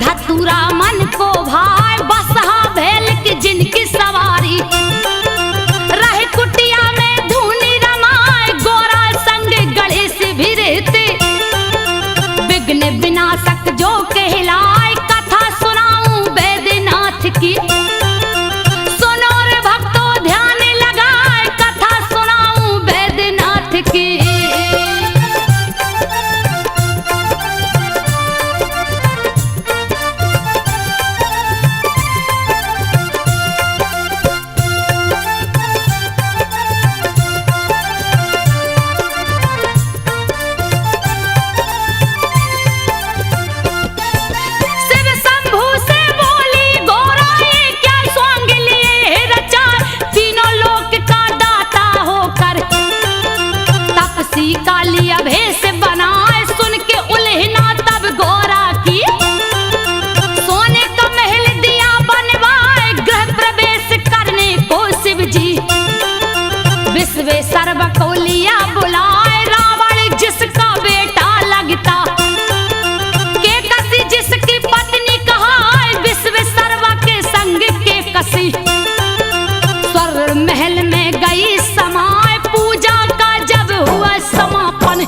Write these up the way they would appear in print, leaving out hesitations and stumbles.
धतूरा मन को भाई बसहा भेल की जिनकी सवारी रहे कुटिया में धूनी रमाए गोरा संग गणेश भी रहते विघ्न विनाशक जो कहलाए कथा सुनाऊं वैद्यनाथ की सुनो रे भक्तों ध्यान लगाए कथा सुनाऊं वैद्यनाथ की। कालिया भेष बनाए सुन के उल्हना तब गोरा की सोने का महल दिया बनवाए गृह प्रवेश करने को शिव जी विश्वेश्वर को लिया बुलाए रावण जिसका बेटा लगता के कसी जिसकी पत्नी कहाए विश्वेश्वर के संग के कसी स्वर महल में गई समाए पूजा का जब हुआ समापन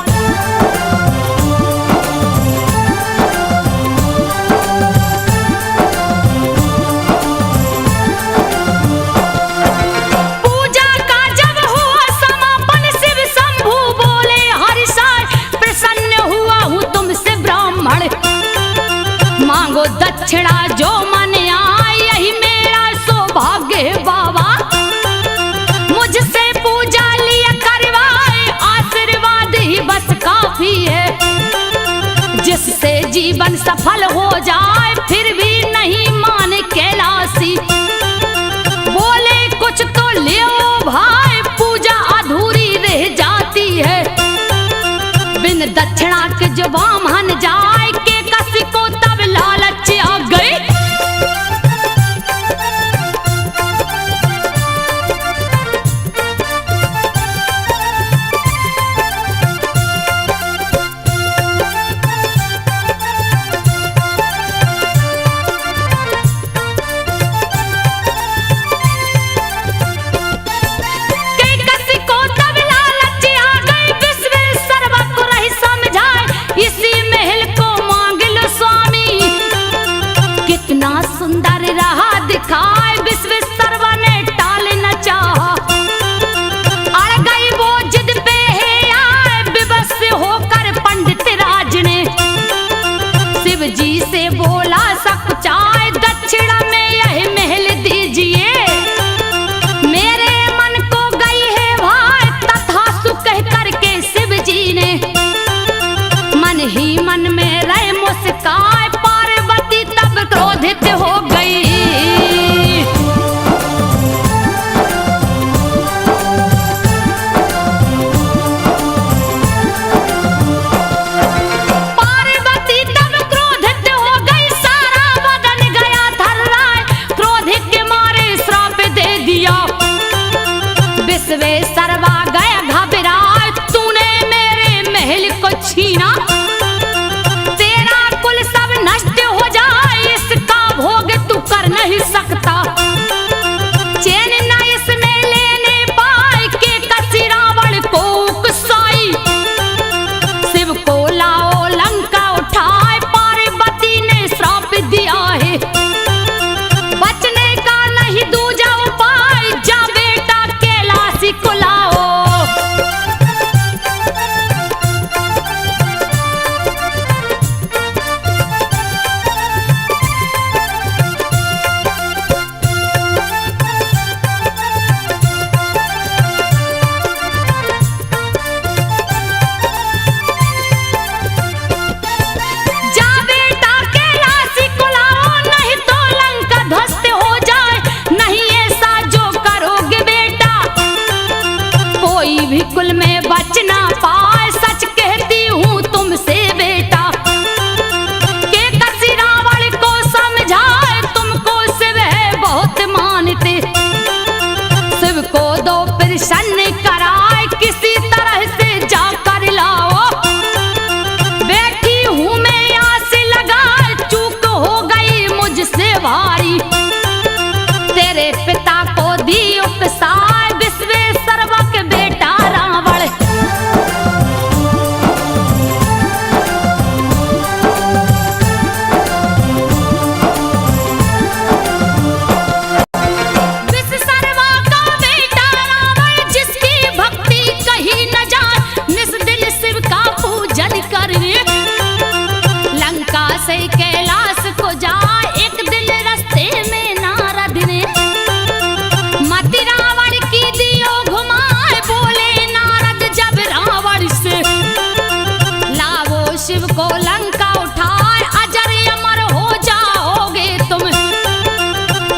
पूजा का जब हुआ समापन शिव शंभू बोले हरिशाय प्रसन्न हुआ हूँ तुमसे ब्राह्मण मांगो दक्षिणा जो मन आए यही मेरा सौभाग्य है बाबा मुझसे पूजा लिया करवाए आशीर्वाद ही बस काफी है जिससे जीवन सफल हो जाए फिर भी नहीं माने कैलाशी बोले कुछ तो ले भाई पूजा अधूरी रह जाती है बिन दक्षिणा के जो ब्राह्मण जाए के कसी को तब लालच आ गई। कर नहीं सकता। चैन न इसमें लेने पाए के कसी रावण को उकसाई। शिव को लाओ लंका उठाए, पार्वती ने श्राप दिया है। बचने का नहीं दूजा उपाय, जा बेटा कैलाशी को लाओ। जा बेटा कैलाशी को लाओ, नहीं तो लंका ध्वस्त हो जाए। नहीं ऐसा जो करोगे बेटा, कोई भी कुल में बच ना पाए। सच कहती हूँ तुमसे बेटा, के कसी रावण को समझाए। तुमको शिव है बहुत मानते, शिव को दो प्रसन्न कराए। किसी तरह से जाकर लाओ, बैठी हूँ मैं आस लगाए। चूक हो गई मुझसे भारी, तेरे पिता को दी उपसाय। विश्वेश्वरवा के बेटा रावण, विश्वेश्वरवा का बेटा रावण, जिसकी भक्ति कहीं न जाए। निस दिल शिव का पूजन कर लंका से कैलाश को जाए। एक दिन रास्ते में नारद ने मति रावण की दियो घुमाए। बोले नारद जब रावण से, लावो शिव को लंका उठाए। अजर अमर हो जाओगे तुम।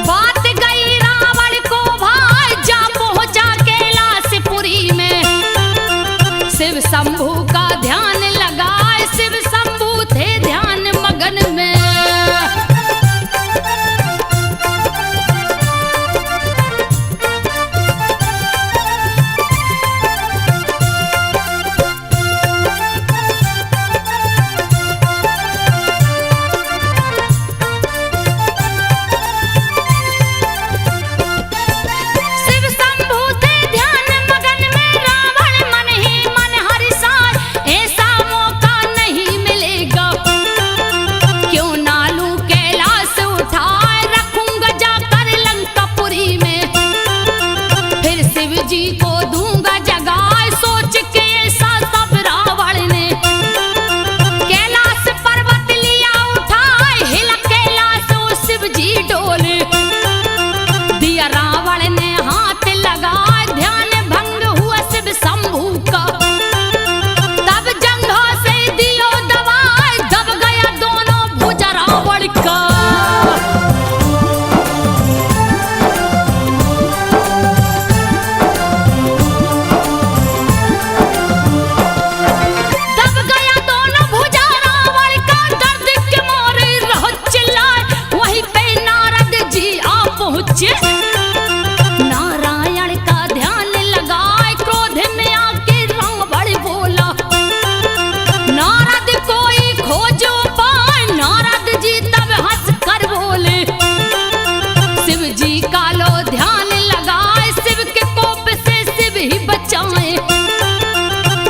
बात गई रावण को भाई, जा पहुंचा कैलाशपुरी में। शिव शंभू का ध्यान लगाए, शिव शंभू थे ध्यान मगन में। शिव शंभू थे ध्यान मगन में, रावण मन ही मन हर्षाए। ऐसा मौका नहीं मिलेगा, क्यों ना लूं कैलाश उठाए। रखूंगा जाकर लंकापुरी में, फिर शिव जी को दूंगा जगाए। सोच के ऐसा सब रावण ने कैलाश पर्वत लिया उठाए। हिला कैलाश ओ शिव जी डोले, दिया रावण ने हाथ लगाए। ध्यान भंग हुआ शिव शंभू का, तब जंघा से दियो दबाए। दब गया दोनों भुजा रावण का। दब गया दोनों भुजा रावण का, दर्द के मारे रहो चिल्लाए। वहीं पे नारद जी आ पहुंचे, नारायण का ध्यान लगाए। क्रोध में आके रावण बोला, नारद कोई खोजो पाए। नारद जी तब हंस कर बोले, शिव जी का लो ध्यान लगाए। शिव के कोप से शिव ही बचाए।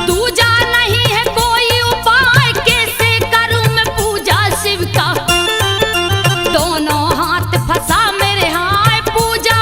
दूजा नहीं है कोई उपाय, कैसे करूं मैं पूजा शिव का। दोनों हाथ फंसा मेरे हाय, पूजा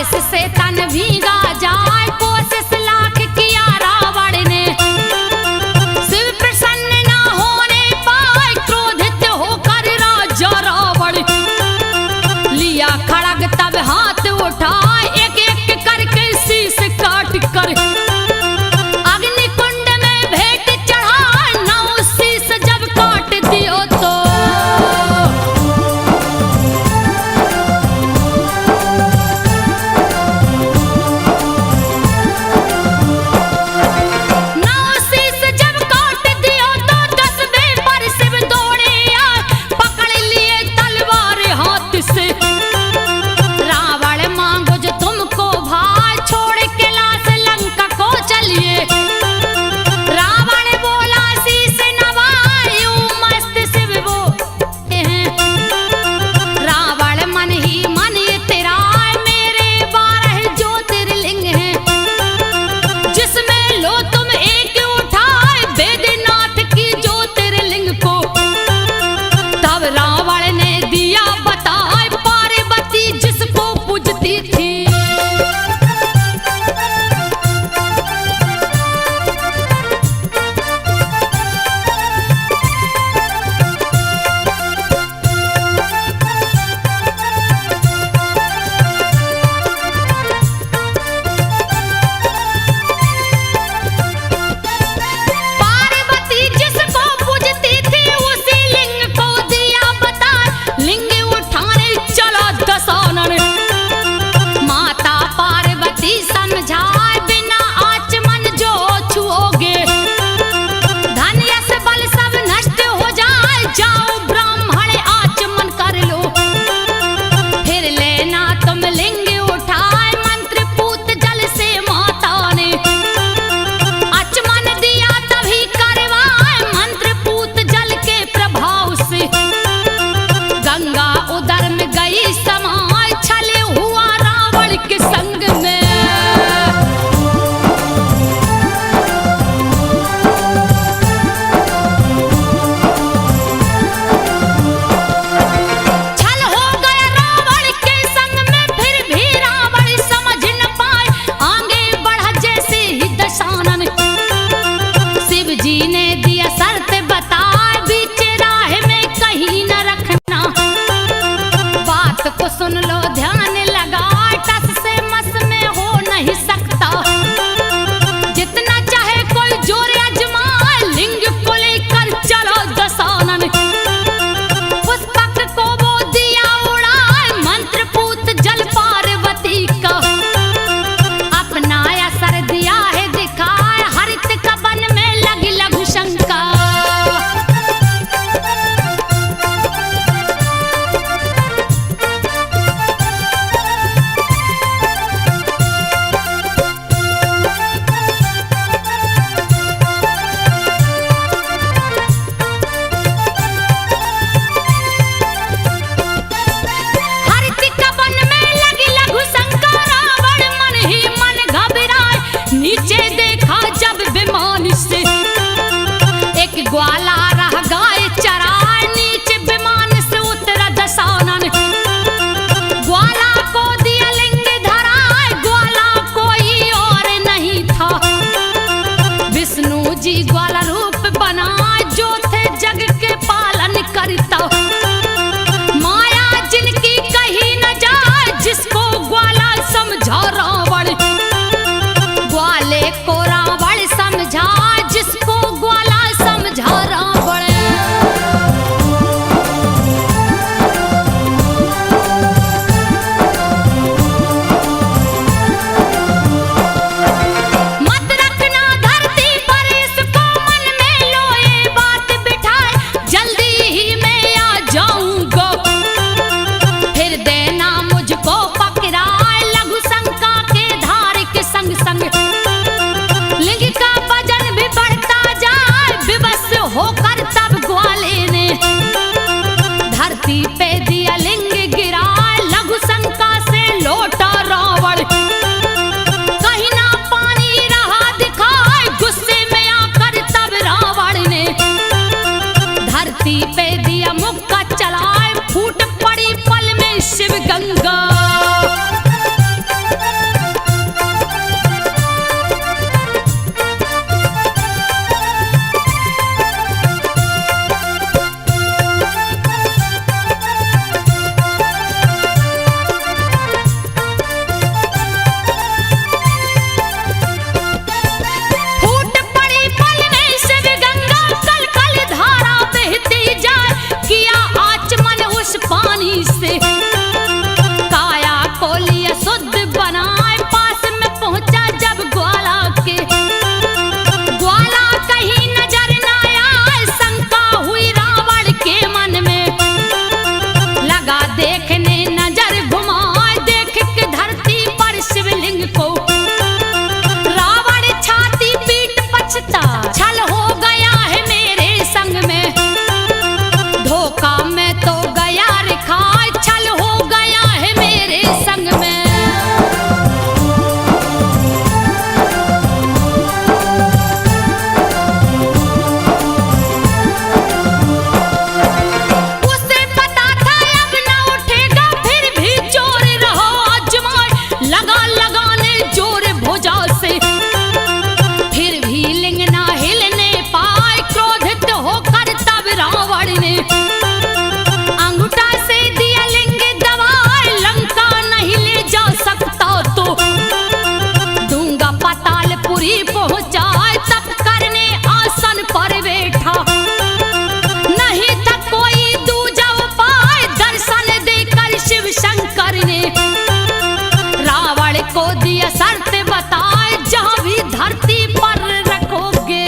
बारिश से तन भीगा जाए, कोशिश लाख किया रावण ने, शिव प्रसन्न ना होने पाए, क्रोधित होकर राजा रावण लिया खड़ग तब हाथ उठाए, एक एक करके शीश काट कर अग्निकुंड में भेंट चढ़ाए, नौ शीश जब काट दियो तो भुजा से, फिर भी लिंग ना हिलने पाए। क्रोधित होकर तब रावण ने अंगूठा से दिया लिंग दबाए। लंका नहीं ले जा सकता तो दूंगा पातालपुरी पहुंचाए। तब करने आसन पर बैठा, नहीं था कोई दूजा उपाय। दर्शन देकर शिव शंकर ने रावण को दिया शर्त बताए, जहां भी धरती पर रखोगे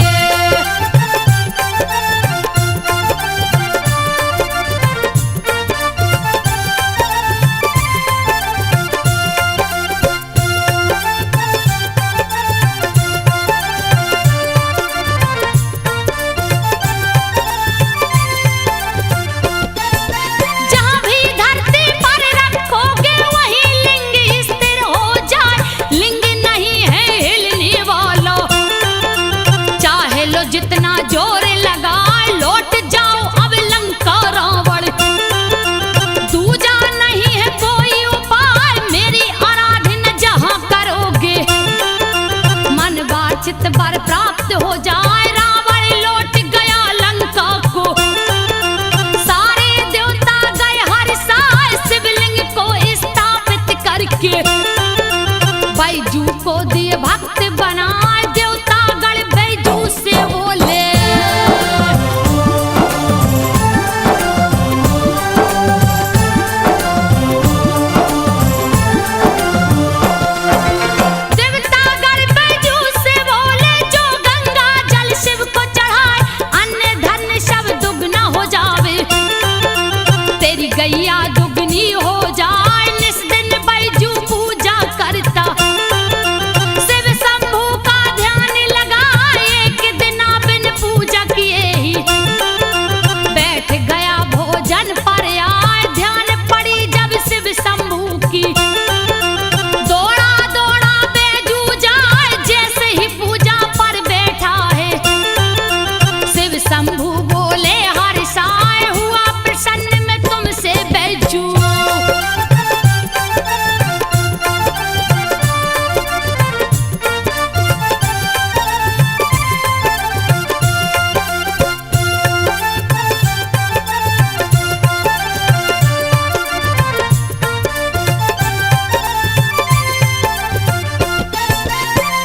जितना जोर लगा लौट जाओ अब लंका रावण। दूजा नहीं है कोई उपाय, मेरी आराधना जहां करोगे मन वांछित वर प्राप्त हो जाए। रावण लौट गया लंका को, सारे देवता गए हर्षाए। शिवलिंग को स्थापित करके बैजू को दिए भक्त बनाए। देवता गण बैजू से बोले, देवता गण बैजू से बोले, जो गंगा जल शिव को चढ़ाए अन्न धन सब दुगना हो जावे। तेरी गैया दुगनी हो जाए, निस दिन बैजू पूजा करता। शिव शंभू का ध्यान लगाए, एक दिन बिन पूजा किए ही बैठ गया भोजन पर आए। ध्यान पड़ी जब शिव शंभू की, दौड़ा दौड़ा बैजू जाए। जैसे ही पूजा पर बैठा है शिव शंभू बोले हर्षाए, हुआ प्रसन्न मैं तुमसे बैजू।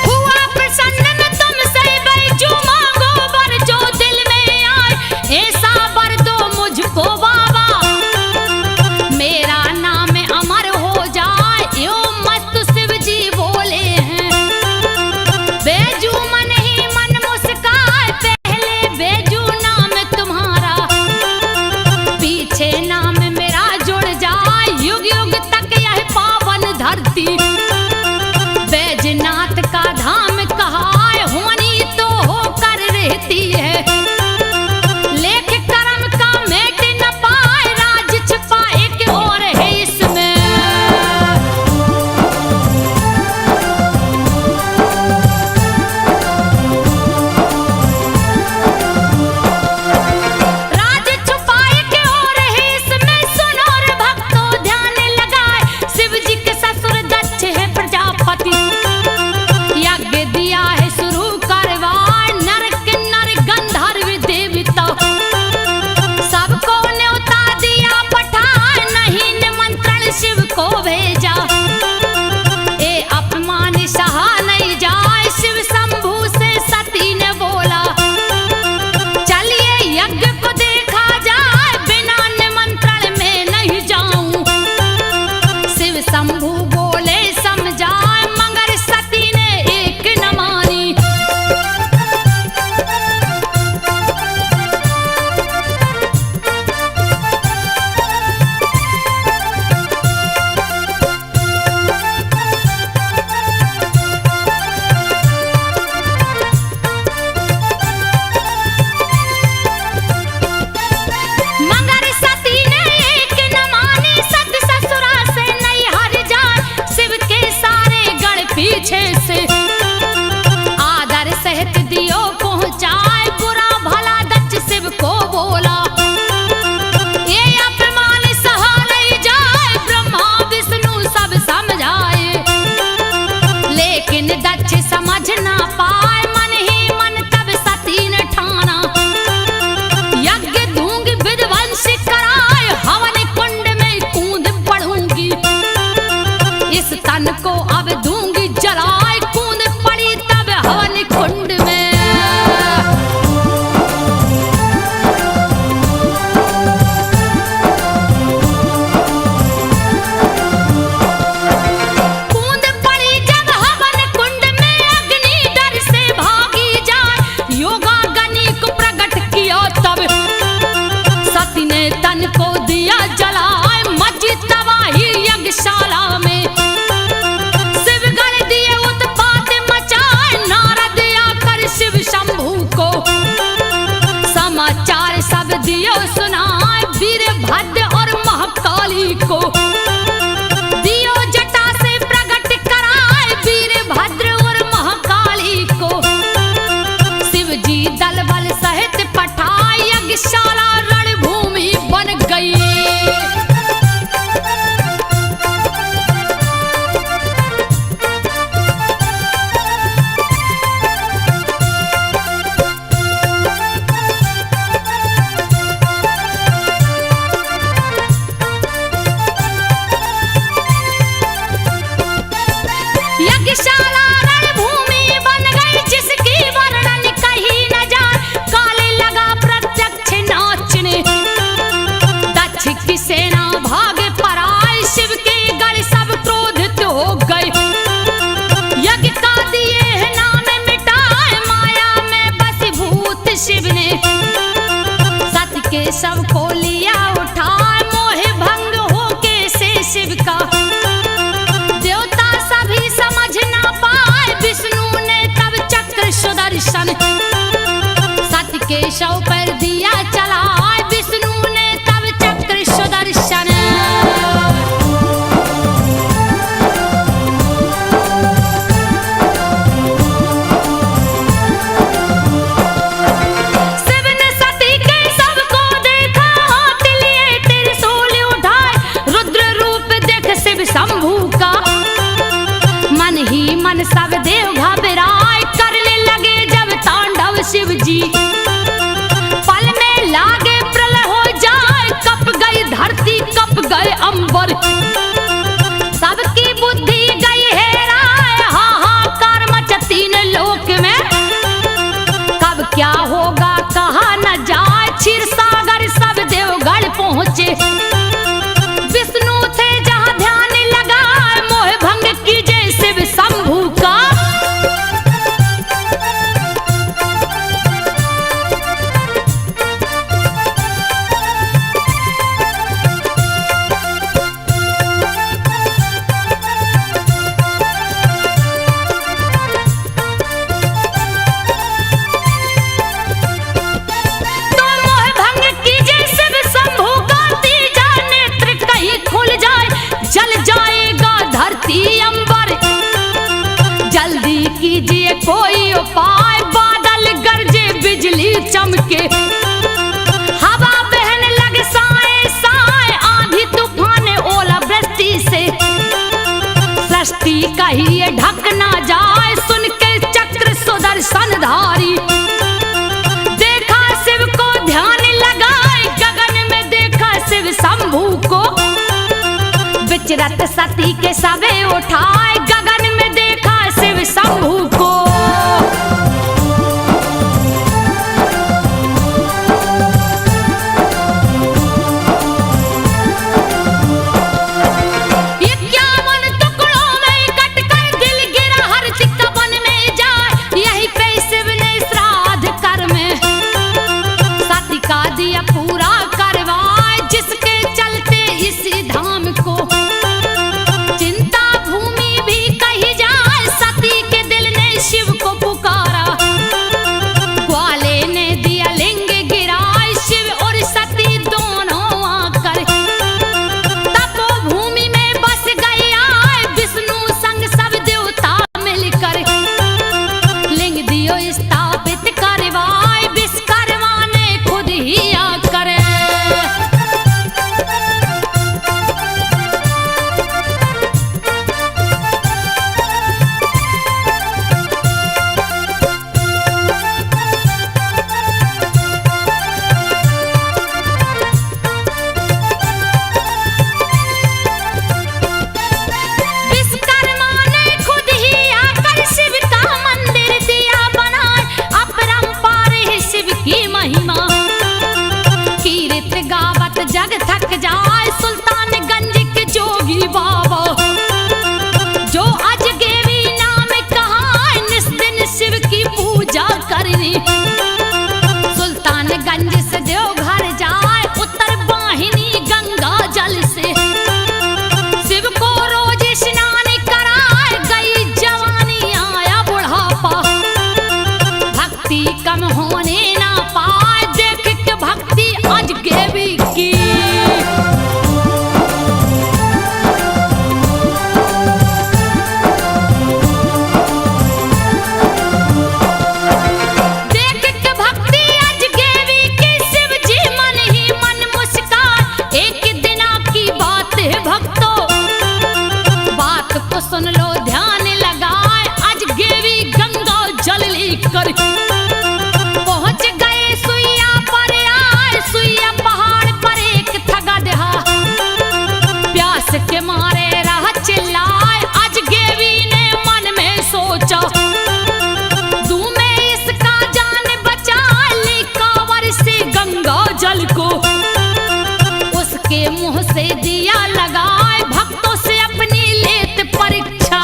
हुआ प्रसन्न मैं तुमसे बैजू, मांगो वर जो दिल में आए। ऐसा वर दो मुझको बाबा, मेरा नाम अमर हो जाए। यो मत शिव जी बोले हैं। बैजू मन ही मन मुस्काए, पहले बैजू नाम तुम्हारा, पीछे नाम मेरा जुड़ जाए। युग युग तक यह पावन धरती बैजनाथ का धाम कहाए। होनी तो होकर रहती है, लेख कर्म का मेट न पाए। राज छिपा एक और है इसमें, राज छुपा एक और है इसमें। सुनो रे भक्तों ध्यान लगाए, शिव जी के ससुर दक्ष है प्रजापति। यज्ञ दिया है शुरू करवाए, नर किन्नर गंधर्व देवता सबको न्योता दिया पठाए। नहीं निमंत्रण शिव को भेजा, ए अपमान सहा नहीं जाए। शिव शंभू से सती ने बोला, चलिए यज्ञ को देखा जाए। बिना निमंत्रण में नहीं जाऊं। शिव शंभू बोले समझाए, मगर इस तन को अब दूंगी जलाए, कूद पड़ी तब हवन कुंड में। दियो सुनाए वीरभद्र और महाकाली को, दियो जटा से प्रकट कराए वीरभद्र और महाकाली को। शिव जी दल बल सहित पठाए, यज्ञशाला रणभूमि बन गई। यज्ञशाला रणभूमि बन गई, जिसकी वर्णन कहीं न जाए। काले लगा प्रत्यक्ष नाचने, दक्ष की सेना भागे पराए, शिव के गढ़ सब क्रोधित हो गए। यज्ञ का दिए नाम मिटाए, माया में बसीभूत शिव ने सत्य के शव को लिया उठाए। मोह भंग होके से शिव का समझ ना पाए, विष्णु ने तब चक्र सुदर्शन सत्य के शव पर दिया चलाए। विष्णु ने तब चक्र सुदर्शन शिव ने सती के शव को देखा, हाथ लिए त्रिशूल उठाए। रुद्र रूप देख शिव शंभू का, मन ही मन सब देव घबराए। करने लगे जब तांडव शिव जी, पल में लागे प्रलय हो जाए। कप गई धरती कप गए अंबर, सबकी बुद्धि गई हेराए। हाहाकार मचा तीन लोक में, कब क्या होगा कहा न जाए। क्षीर सागर सब देवगढ़ पहुंचे, विष्णु थे जहां ध्यान लगाए। मोह भंग कीजे शिव शंभू का, तो मोह भंग कीजे शिव शंभू का। तीजा नेत्र कहीं खुल जाए, जल जाएगा धरती अंबर। जल्दी कीजिए कोई उपाय, बादल गरजे बिजली चमके। हवा बहन लग साए साए, आंधी तूफान ओला वृष्टि से। सृष्टि कहिए ढक ना जाए, सुन के चक्र सुदर्शन धारी। देखा शिव को ध्यान लगाए, गगन में देखा शिव शंभू को। विचरत सती के सबे उठाए, गगन में देखा शिव शंभू को। चिंता भूमि भी सुन लो ध्यान लगाए, आज गेवी गंगा जल लेकर पहुंच गए सुइया पर आए। सुइया पहाड़ पर एक थगा दहा, प्यास के मारे रहा चिल्लाए। आज गेवी ने मन में सोचा, दूं मैं इसका जान बचा ली कांवर से गंगा जल को। उसके मुंह से दिया लगाए, भक्तों से अपनी लेत परीक्षा।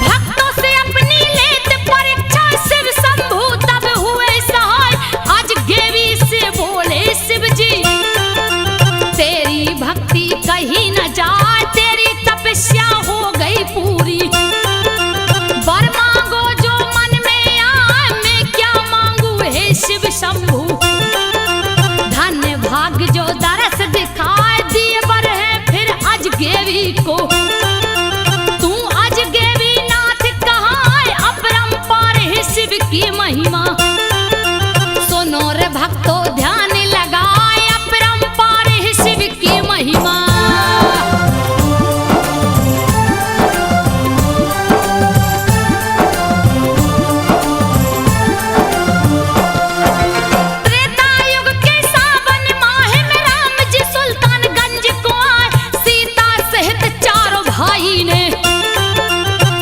भक्तों से अपनी लेत परीक्षा, शिव शंभू तब हुए सहाय। आज गेवी से बोले शिव जी, तेरी भक्ति कहीं न जाए, तेरी तपस्या हो गई पूरी। वर मांगो जो मन में आए, मैं क्या मांगू हे शिव शंभू। धन्य भाग जो दरस दिखाए, दिए वर है फिर आज गेवी को। तू आज गेवी नाथ कहाँ, अपरंपार है शिव की महिमा। सुनो रे भक्तों ध्यान लगाए, अपरंपार है शिव की महिमा। त्रेता युग के सावन माह में राम जी सुल्तानगंज को आए। सीता सहित चारों भाई ने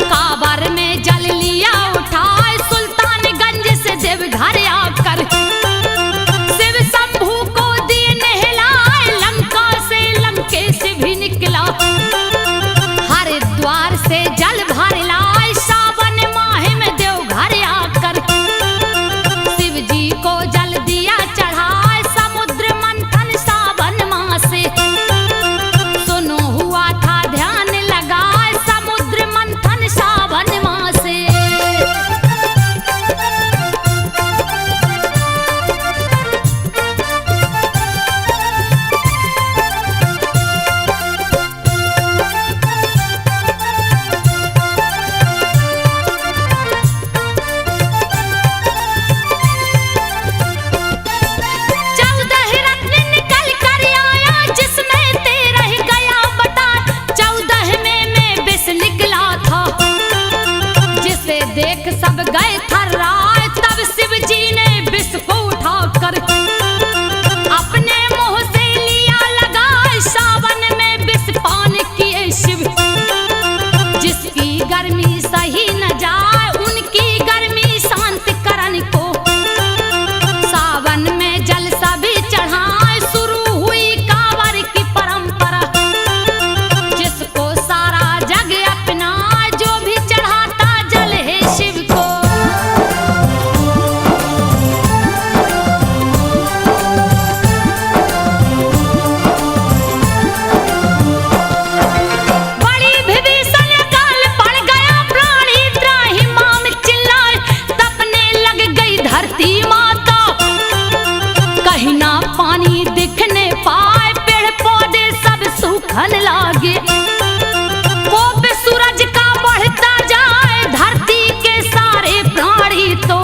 कांवर में जल लिया उठाए। सुल्तानगंज से देवघर आकर शिव शंभू को दिए नहलाए। लंका से लंकेश भी निकला, हरिद्वार से जल भर लाए। सावन माह में देवघर आकर शिव जी को जल दिया चढ़ाए। समुद्र मंथन सावन माह से, सुनो हुआ था ध्यान लगाए। समुद्र मंथन सावन माह से। चौदह रत्न निकल कर आया, जिसमें 13 गया बता। 14 में मैं विष निकला था, जिसे देख सब गए थर्राए। तब शिव जी ने विष को उठाकर अपने मुंह से लिया लगाए। सावन में विष पान किए शिव, जिसकी गर्मी सही न जाए, उनकी गर्मी शांत करन को। सावन में जल सभी चढ़ाए, शुरू हुई कांवर की परंपरा। जिसको सारा जग अपना, जो भी चढ़ाता जल है शिव को। बड़ी विभीषण काल पड़ गया, प्राणी त्राहि माम चिल्लाए। तपने लग गई धरती माता, कहीं ना पानी दिखने पाए। पेड़ पौधे सब सूखन लागे, कोप सूरज का बढ़ता जाए। धरती के सारे प्राणी तो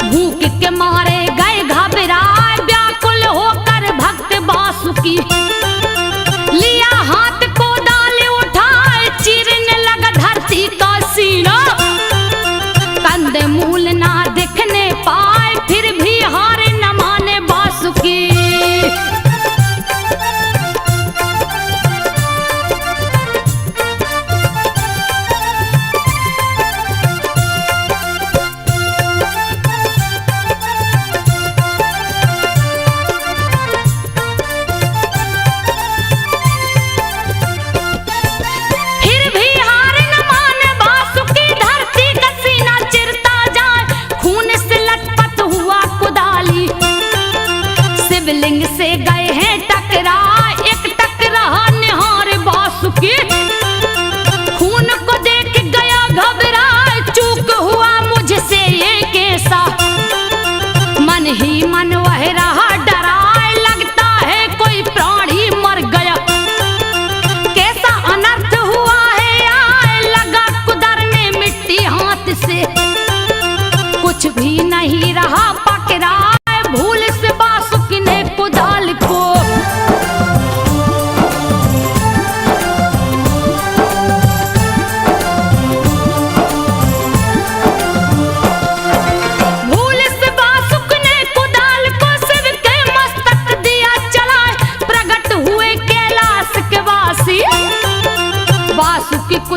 भूख के मारे गए घबराए। व्याकुल होकर भक्त वासुकी लिया हाथ को डाल उठाए। चीरने लगा धरती का सीना, कंद मूल ना दिखने पाए। फिर भी हार न माने वासुकी। फिर भी हार न माने वासुकी, धरती का सीना चिरता जाए। खून से लटपट हुआ कुदाली, शिवलिंग से गए हैं टकरा। एक टकरा निहार वासुकी, खून को देख गया घबरा। चूक हुआ मुझसे ये कैसा, मन ही मन वह रहा डरा। लगता है कोई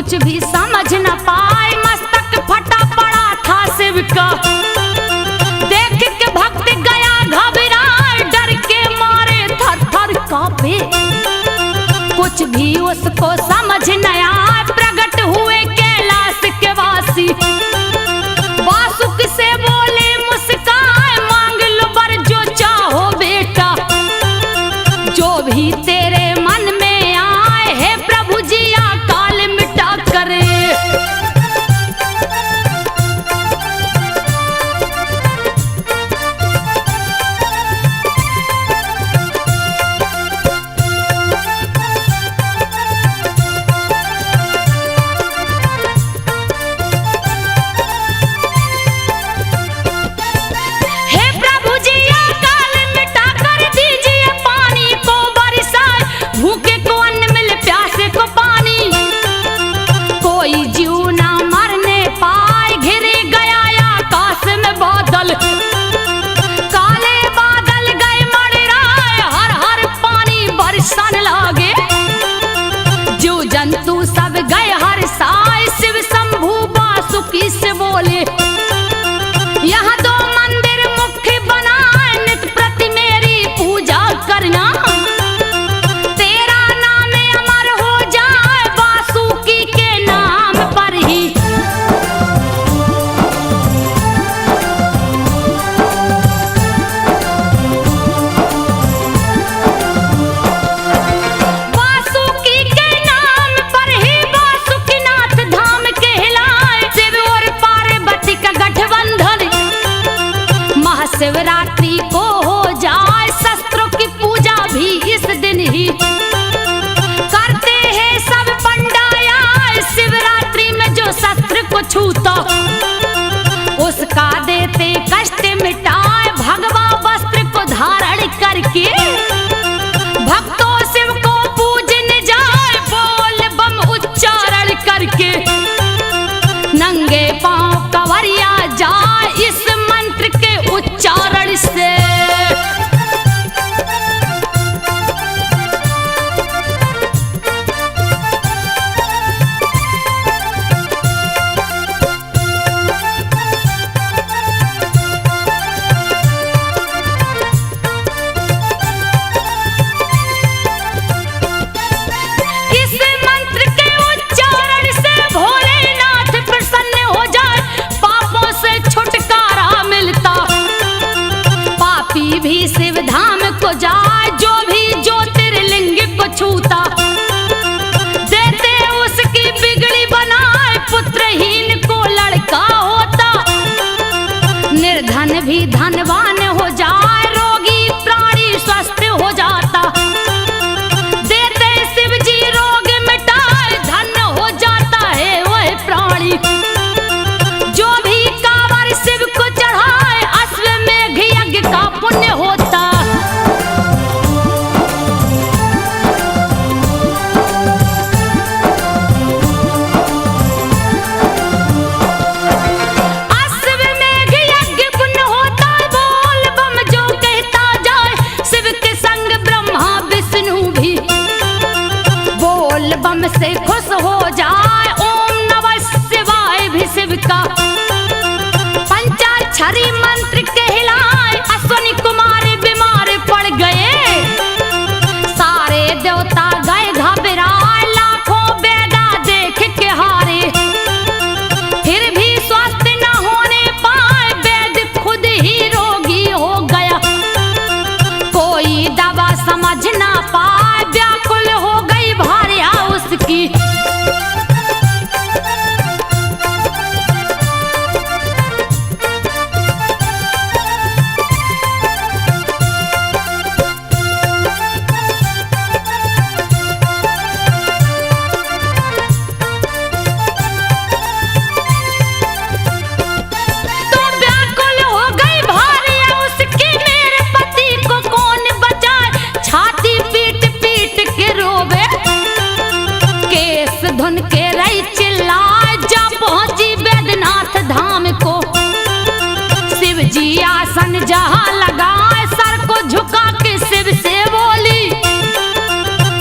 कुछ भी समझ न पाए, मस्तक फटा पड़ा था शिव का। देख के भक्त गया घबराए, डर के मारे थर थर कांपे। कुछ भी उसको समझ न आए, प्रकट हुए कैलाश के वासी। वासुक से बोले मुस्काए, मांग लो वर जो चाहो बेटा, जो भी तेरे मन में आए, हे प्रभु जी अकाल मिटा करे। जंतु सब गए हर साय, शिव शंभु वासुकी से बोले, यहाँ 2 मंदिर मुख्य बनाए, नित प्रति मेरी पूजा करना। तेरा नाम अमर हो जाए, वासुकी के नाम पर ही। शिवरात्रि को हो जाए, शस्त्रों की पूजा भी इस दिन ही करते हैं सब पंडाया। शिवरात्रि में जो शस्त्र को छूता, उसका देते कष्ट मिटाए, भगवा वस्त्र को धारण करके भक्तों शिव को पूजने जाए, बोल बम उच्चारण करके। नंगे पांव कंवरिया जाए, इस मंत्र के उच्चारण से। भी शिव धाम को जाए, जो भी ज्योतिर्लिंग को छूता, देते उसकी बिगड़ी बनाए, पुत्रहीन को लड़का होता। निर्धन भी धनवान हो जाए, रोगी प्राणी स्वस्थ हो जाता। देते शिव जी रोग मिटाए, धन हो जाता है वह प्राणी। जो भी कांवर शिव को चढ़ाए, अश्वमेघ यज्ञ का पुण्य होता। अश्वमेघ यज्ञ पुण्य होता, बोल बम जो कहता जाए, शिव के संग ब्रह्मा विष्णु भी बोल बम से खुश हो जाए। ओम नमः शिवाय भी शिव का पंचाक्षरी मंत्र कहलाए, अश्वनी कुमार बीमार पड़ गए, सारे देवता गए घबराए, लाखों वेदा देख के हारे, फिर भी स्वस्थ न होने पाए, वेद खुद ही रोगी हो गया। कोई दवा समझ ना पाए, व्याकुल हो गई भार्या उसकी। धुन के रही चिल्लाए, जा पहुंची बैद्यनाथ धाम को। शिव जी आसन जहां लगाए, सर को झुका के शिव से बोली,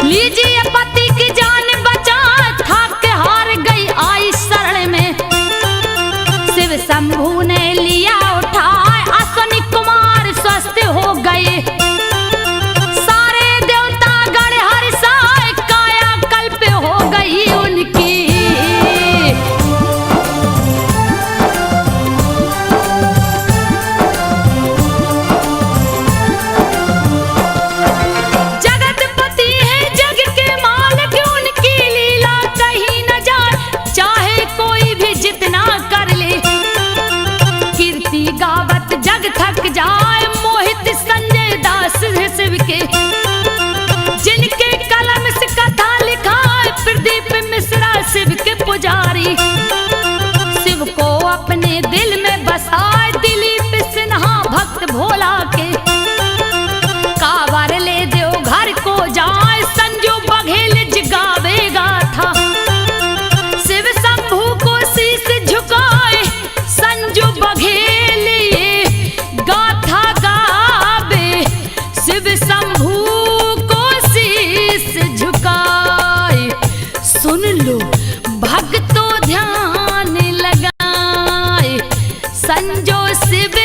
लीजिए पति की जान बचा, थक हार गई शिव के पुजारी। शिव को अपने दिल में बसाए दिलीप सिन्हा भक्त भोला के। कावर ले दो घर को जाए संजू बघेल जगावेगा था। शिव शंभू को शीश झुकाए संजू बघेल गाथा गावे। शिव शंभू को शीश झुकाए। सुन लो भक्तों ध्यान लगाए संजो शिव